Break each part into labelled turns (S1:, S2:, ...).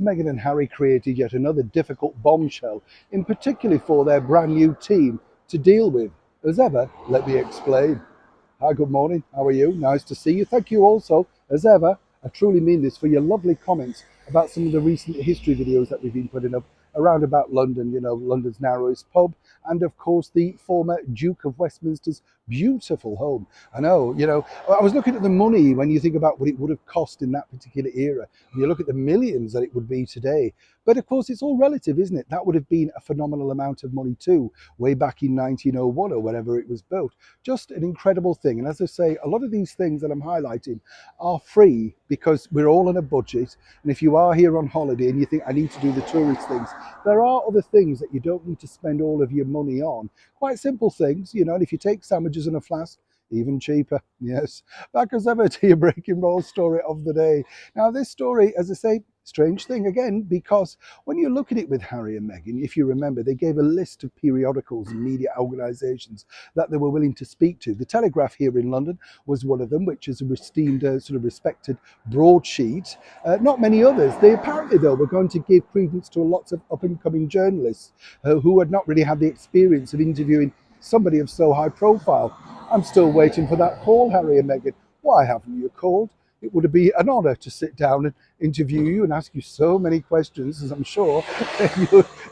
S1: Meghan and Harry created yet another difficult bombshell, in particular for their brand new team to deal with. As ever, let me explain. Hi, good morning. How are you? Nice to see you. Thank you also, as ever. I truly mean this for your lovely comments about some of the recent history videos that we've been putting up around about London, London's narrowest pub, and of course the former Duke of Westminster's beautiful home. I know, I was looking at the money when you think about what it would have cost in that particular era. And you look at the millions that it would be today. But of course, it's all relative, isn't it? That would have been a phenomenal amount of money too, way back in 1901 or whenever it was built. Just an incredible thing. And as I say, a lot of these things that I'm highlighting are free because we're all on a budget. And if you are here on holiday and you think I need to do the tourist things, there are other things that you don't need to spend all of your money on. Quite simple things, and if you take sandwiches and a flask, even cheaper. Yes. Back as ever to your breaking roll story of the day. Now, this story, as I say, strange thing again, because when you look at it with Harry and Meghan, if you remember, they gave a list of periodicals and media organisations that they were willing to speak to. The Telegraph here in London was one of them, which is a esteemed, sort of respected broadsheet. Not many others. They apparently, though, were going to give credence to lots of up and coming journalists who had not really had the experience of interviewing somebody of so high profile. I'm still waiting for that call, Harry and Meghan. Why haven't you called? It would be an honour to sit down and interview you and ask you so many questions, as I'm sure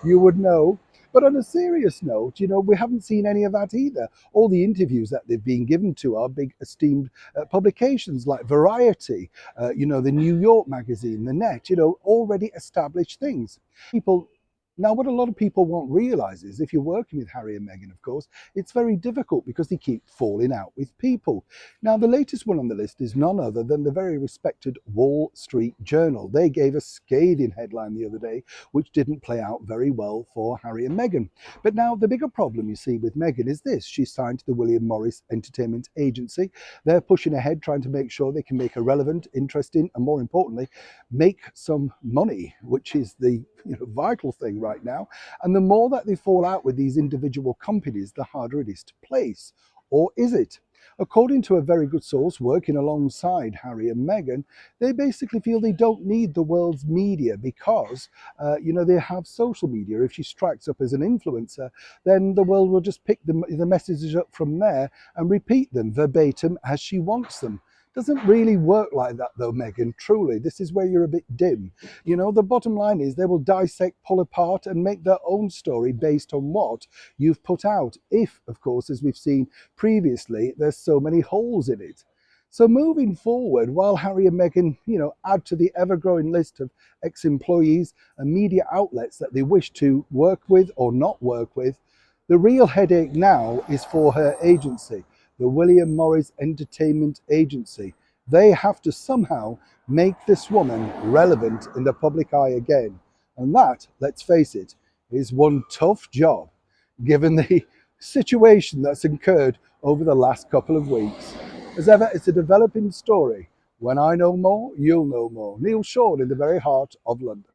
S1: you would know. But on a serious note, we haven't seen any of that either. All the interviews that they've been given to are big esteemed publications like Variety, the New York magazine, the Net, already established things. People Now, what a lot of people won't realise is if you're working with Harry and Meghan, of course, it's very difficult because they keep falling out with people. Now, the latest one on the list is none other than the very respected Wall Street Journal. They gave a scathing headline the other day, which didn't play out very well for Harry and Meghan. But now, the bigger problem you see with Meghan is this. She's signed to the William Morris Entertainment Agency. They're pushing ahead, trying to make sure they can make a relevant, interesting, and more importantly, make some money, which is the vital thing right now. And the more that they fall out with these individual companies, the harder it is to place. Or is it? According to a very good source working alongside Harry and Meghan, they basically feel they don't need the world's media because, they have social media. If she strikes up as an influencer, then the world will just pick the messages up from there and repeat them verbatim as she wants them. Doesn't really work like that though, Meghan. Truly, this is where you're a bit dim. The bottom line is they will dissect, pull apart, and make their own story based on what you've put out. If, of course, as we've seen previously, there's so many holes in it. So moving forward, while Harry and Meghan, add to the ever-growing list of ex-employees and media outlets that they wish to work with or not work with, the real headache now is for her agency, the William Morris Entertainment Agency. They have to somehow make this woman relevant in the public eye again. And that, let's face it, is one tough job, given the situation that's occurred over the last couple of weeks. As ever, it's a developing story. When I know more, you'll know more. Neil Shaw in the very heart of London.